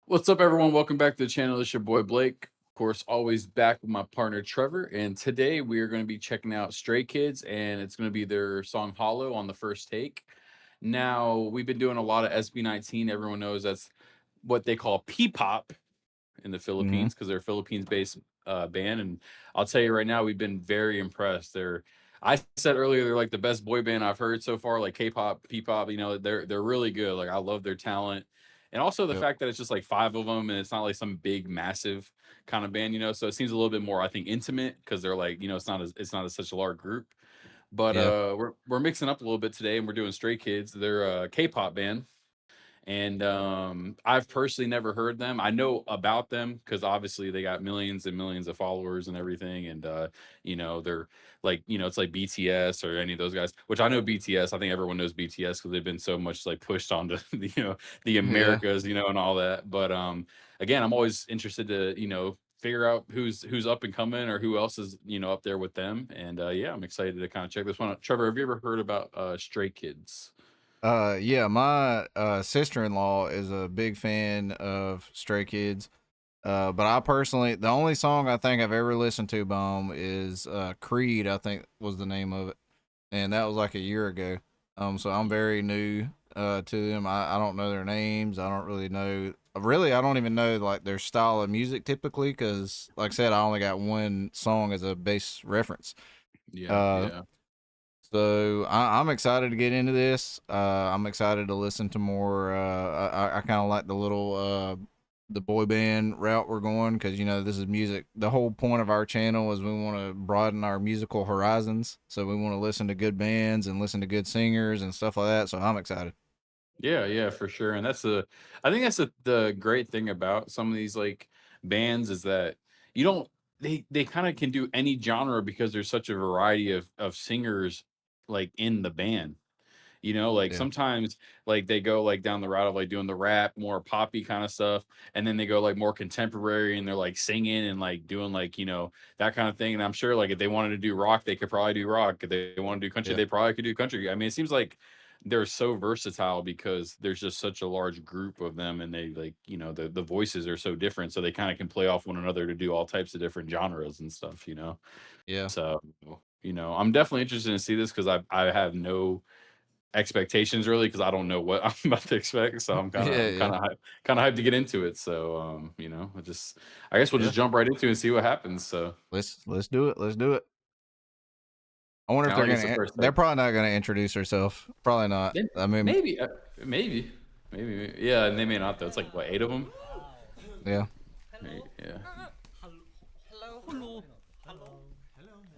What's up, everyone? Welcome back to the channel. It's your boy Blake. Of course, always back with my partner Trevor. And today we are going to be checking out Stray Kids, and it's going to be their song Hollow on the first take. Now, we've been doing a lot of SB19. Everyone knows that's what they call P-pop in the Mhm. Philippines because they're a Philippines-based band. And I'll tell you right now, we've been very impressed. I said earlier, they're like the best boy band I've heard so far, like K-pop, P-pop. They're really good. Like I love their talent, and also the Yep. fact that it's just like five of them, and it's not like some big, massive kind of band. So it seems a little bit more, I think, intimate because they're like, it's not such a large group. But Yeah. we're mixing up a little bit today, and we're doing Stray Kids. They're a K-pop band, and I've personally never heard them. I know about them because obviously they got millions and millions of followers and everything, and they're like, it's like BTS or any of those guys, which I know BTS. I think everyone knows BTS because they've been so much like pushed onto the the Yeah. Americas, and all that. But again, I'm always interested to figure out who's up and coming or who else is up there with them. And yeah, I'm excited to kind of check this one out. Trevor, have you ever heard about Stray Kids? Yeah, my sister-in-law is a big fan of Stray Kids. But I personally, the only song I think I've ever listened to by 'em is Creed, I think was the name of it. And that was like a year ago. So I'm very new to them. I don't know their names. I don't really know. Really, I don't even know like their style of music typically because, like I said, I only got one song as a base reference. Yeah, Uh, yeah. So I'm excited to get into this. I'm excited to listen to more. I kind of like the little the boy band route we're going because this is music. The whole point of our channel is we want to broaden our musical horizons. So we want to listen to good bands and listen to good singers and stuff like that. So I'm excited. Yeah, yeah, for sure. And I think that's the great thing about some of these like bands is that you don't they kind of can do any genre because there's such a variety of singers like in the band. Like Yeah, sometimes like they go like down the route of like doing the rap, more poppy kind of stuff, and then they go like more contemporary and they're like singing and like doing like, that kind of thing. And I'm sure like if they wanted to do rock, they could probably do rock. If they want to do country, yeah, they probably could do country. I mean, it seems like they're so versatile because there's just such a large group of them and they like, the voices are so different. So they kind of can play off one another to do all types of different genres and stuff. yeah, So, I'm definitely interested to see this because I have no expectations really because I don't know what I'm about to expect. So I'm kind of yeah, I'm yeah, kind of hyped to get into it. So I guess we'll yeah. just jump right into it and see what happens. So Let's do it. Let's do it. I wonder if kind of they're like it's the gonna. first They're take. probably not gonna introduce herself. Probably not. Then I mean, maybe maybe yeah, and they may not though. It's like what, eight of them? yeah. Yeah. Hello. Hello.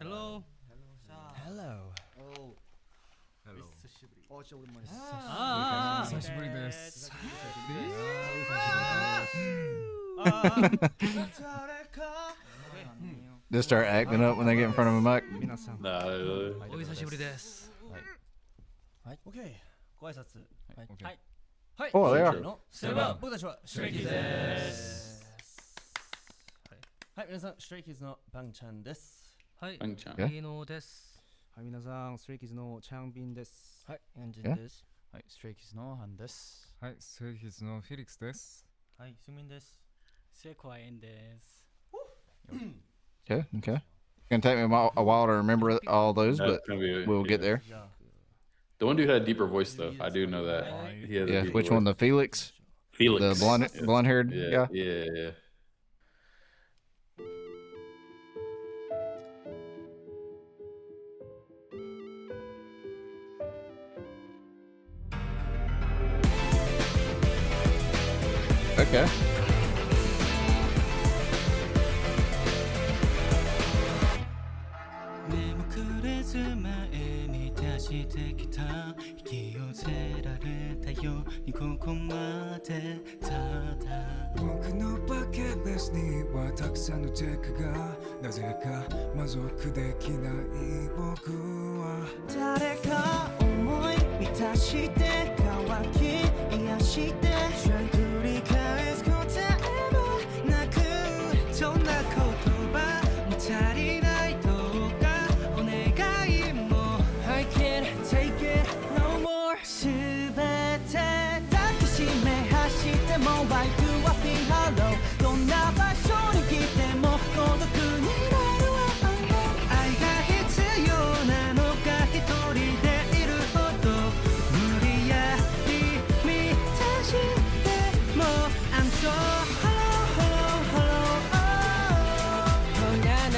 Hello. Hello. Hello. 久しぶりです。Just start acting up when they get in front of a mic. 皆さん、 Nah, お久しぶりです。OK ご挨拶はい。はい。 Oh, they are. のそれは僕たちはストレイキッズですはい皆さんストレイキッズのバンちゃんですはい。 Bang-chan. 芸能です。はい、皆さん、ストレイキッズのチャンビンです。はいエンジンえですはい、ストレイキッズのハンです。はい、ステーキズのフェリックスです。はいスミンですセコアエンです。 Okay, okay. It's gonna take me a while to remember all those, That's but gonna be we'll get there. じゃあ The one dude had a deeper voice though. I do know that. He has a Yeah, deeper which voice. one? The Felix, Felix. the Yeah. blonde-haired Yeah, guy. yeah, yeah. Okay. I can't take it no more 全て抱きしめ走ってもバイクはピン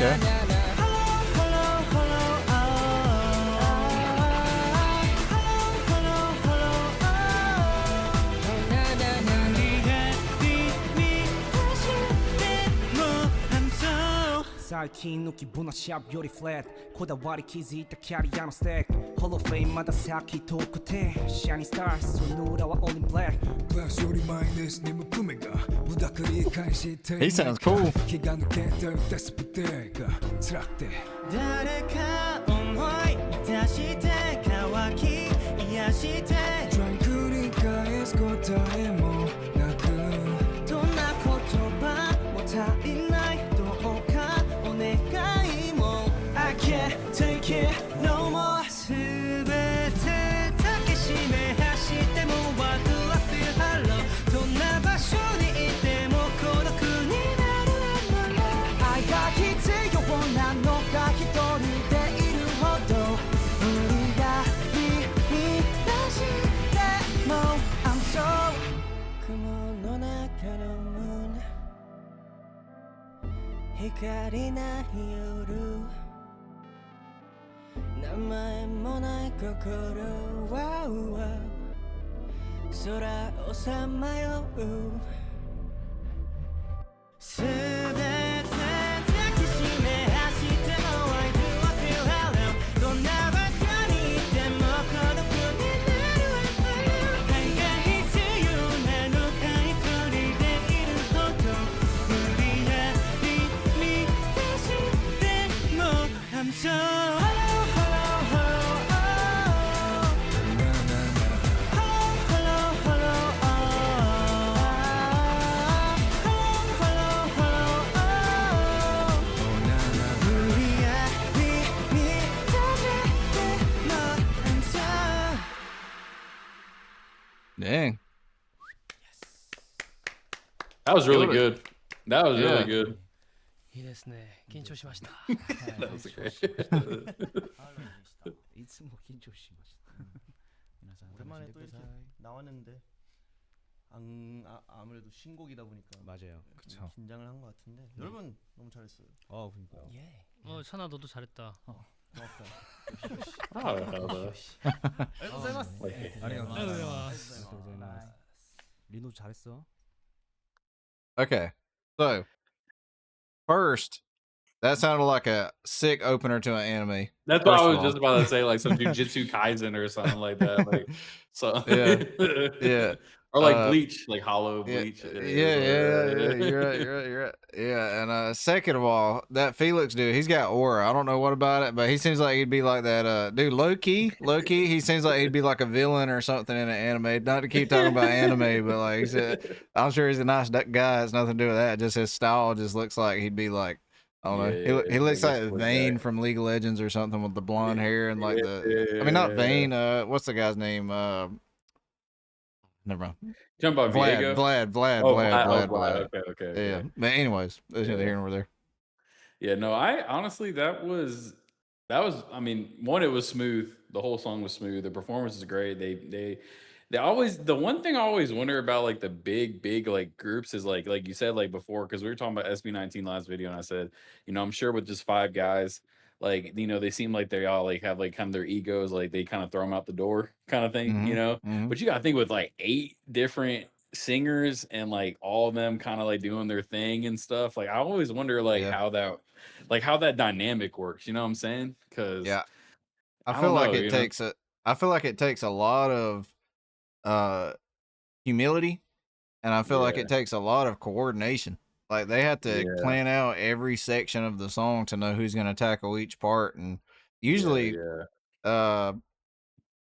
Okay.最近の規模なシャープよりフラットこだわり築いたキャリアのステックホロフェイムまだ先遠くてシャイニースターその裏はオンリーブラックプラスよりマイナスにむくめが無駄繰り返していない He sounds cool. 気が抜けたデスプテが辛くて誰か思い出して乾き癒して Try 繰り返す答えもなくどんな言葉も足りないどうかお願いも I can't take it no more すべて抱きしめ走っても What do I feel hello どんな場所にいても孤独になる愛が必要なのが一人でいるほど無理やりに出しても I'm so 雲の中のmoon 光ない夜名前もない心は空をさまようすべて抱きしめ走っても I do I feel hello どんな場所にいても孤独になる愛が必要なのか一人でいるほど無理やり満たしても I'm so hello hello hello hello hello hello hello 無理やり満たしても I'm so Dang. That was really Killed good. That was Yeah. really good. いいですね。緊張しました。 That was great. いつも緊張しました皆さん楽しん 오랜만에 で 또 くださ 이렇게 い 나왔는데 아무래도 신곡이다 보니까 맞아요 그쵸. 긴장을 한 것 같은데 여러분 너무 잘했어요. 그러니까요 예. 찬아 너도 잘했다. 고맙다. I don't know, though. Like, 리노 잘했어 Okay. So, first, that sounded like a sick opener to an anime. that's what First I of was all. just about to say, like some Jujutsu Kaisen or something like that. Like, so Yeah. Yeah. or like Bleach, like Hollow Yeah, Bleach. yeah, yeah. You're right. You're right. Yeah, and second of all, that Felix dude, he's got aura. I don't know what about it, but he seems like he'd be like that. Dude, low key, he seems like he'd be like a villain or something in an anime. Not to keep talking about anime, but like he said, I'm sure he's a nice guy. It's nothing to do with that. Just his style just looks like he'd be like, I don't know. He looks like Vayne from League of Legends or something with the blonde hair and like I mean, not Vayne. What's the guy's name? Never mind. Talking about Viego? Vlad. Okay. Yeah. But anyways, there's neither here nor there. Yeah, no, I honestly that was I mean, one, it was smooth. The whole song was smooth. The performance is great. They always the one thing I always wonder about like the big like groups is like you said like before, because we were talking about SB19 last video, and I said, I'm sure with just 5 guys, like they seem like they all like have like kind of their egos, like they kind of throw them out the door kind of thing, Mhm. But you gotta think with like 8 different singers and like all of them kind of like doing their thing and stuff. Like I always wonder like Yeah. how that dynamic works. You know what I'm saying? Because Yeah. I I feel don't like know, it takes a lot of humility, and I feel like Yeah. it takes a lot of coordination. Like they have to Yeah. plan out every section of the song to know who's going to tackle each part, and usually yeah.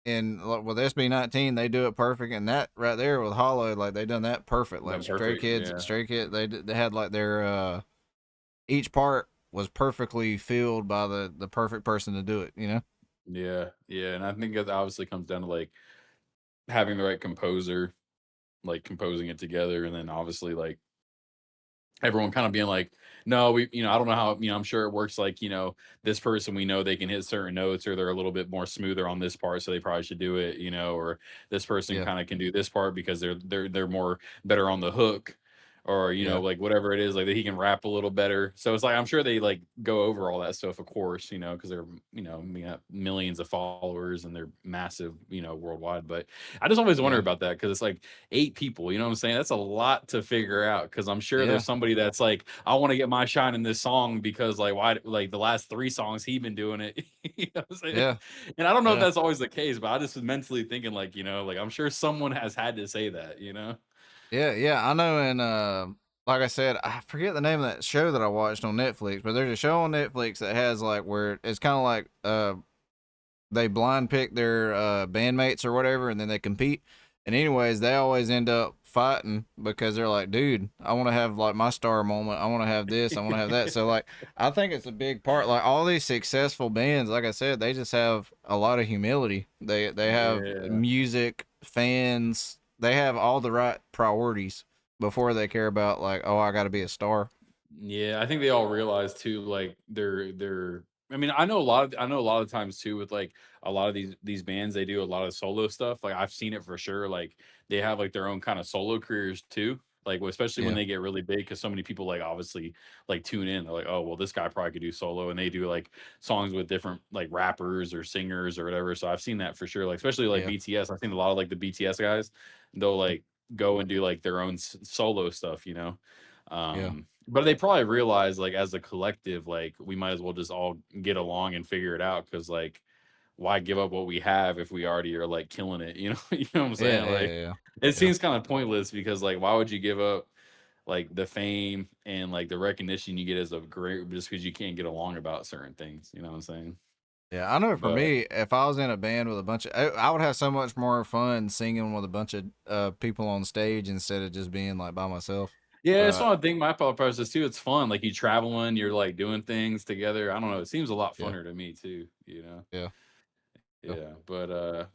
with SB19 they do it perfect, and that right there with Hollow, like they done that perfect. Like Done perfect, yeah. Stray Kids, they had like their each part was perfectly filled by the perfect person to do it, Yeah, and I think that obviously comes down to like having the right composer, like composing it together, and then obviously like everyone kind of being like, no, I don't know how, I'm sure it works like, this person, we know they can hit certain notes, or they're a little bit more smoother on this part, so they probably should do it, or this person Yeah. kind of can do this part because they're more better on the hook or Yeah. like whatever it is, like that he can rap a little better. So it's like I'm sure they like go over all that stuff, of course, because they're millions of followers and they're massive, worldwide. But I just always wonder Yeah. about that because it's like 8 people, you know what I'm saying? That's a lot to figure out because I'm sure Yeah. there's somebody that's like, I want to get my shine in this song because like why like the last 3 songs he been doing it. You know what I'm saying? Yeah. And I don't know if Yeah. that's always the case, but I just was mentally thinking like, like I'm sure someone has had to say that. Yeah, yeah, I know. And like I said, I forget the name of that show that I watched on Netflix, but there's a show on Netflix that has like where it's kind of like they blind pick their bandmates or whatever, and then they compete. And anyways, they always end up fighting because they're like, dude, I want to have like my star moment. I want to have this. I want to have that. So like, I think it's a big part. Like all these successful bands, like I said, they just have a lot of humility. They have Yeah. music, fans. They have all the right priorities before they care about like, oh, I got to be a star. Yeah, I think they all realize too, like they're. I mean, I know a lot of times too with like a lot of these bands, they do a lot of solo stuff. Like I've seen it for sure. Like they have like their own kind of solo careers too. Like especially when Yeah, they get really big, because so many people like obviously like tune in. They're like, oh well, this guy probably could do solo, and they do like songs with different like rappers or singers or whatever. So I've seen that for sure. Like especially like yeah, BTS, I've seen a lot of like the BTS guys. They'll like go and do like their own solo stuff. yeah, But they probably realize like as a collective, like we might as well just all get along and figure it out because like why give up what we have if we already are like killing it? You know what I'm yeah, saying? yeah, Like yeah, it yeah, seems kind of pointless because like why would you give up like the fame and like the recognition you get as a great just because you can't get along about certain things? You know what I'm saying? yeah. I know for But me, if I was in a band with a bunch of, I would have so much more fun singing with a bunch of people on stage instead of just being like by myself. yeah, it's But one thing my thought process too. It's fun. Like you traveling, you're like doing things together. I don't know. It seems a lot yeah, funner to me too. yeah, yeah, Yeah, but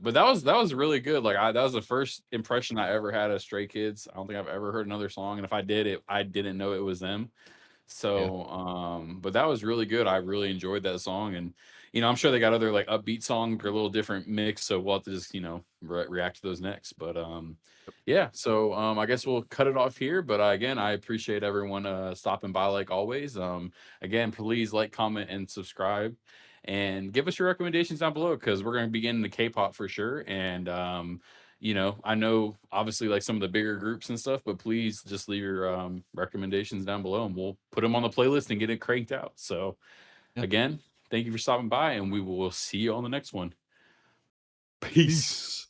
that was really good. Like that was the first impression I ever had of Stray Kids. I don't think I've ever heard another song, and if I did it, I didn't know it was them. yeah, So, but that was really good. I really enjoyed that song, and I'm sure they got other like upbeat songs or a little different mix. So we'll have to just react to those next. But yeah. So I guess we'll cut it off here. But again, I appreciate everyone stopping by like always. Again, please like, comment, and subscribe, and give us your recommendations down below because we're going to be getting into K-pop for sure. And I know obviously like some of the bigger groups and stuff, but please just leave your recommendations down below and we'll put them on the playlist and get it cranked out. So yeah. again, thank you for stopping by and we will see you on the next one. Peace. Peace.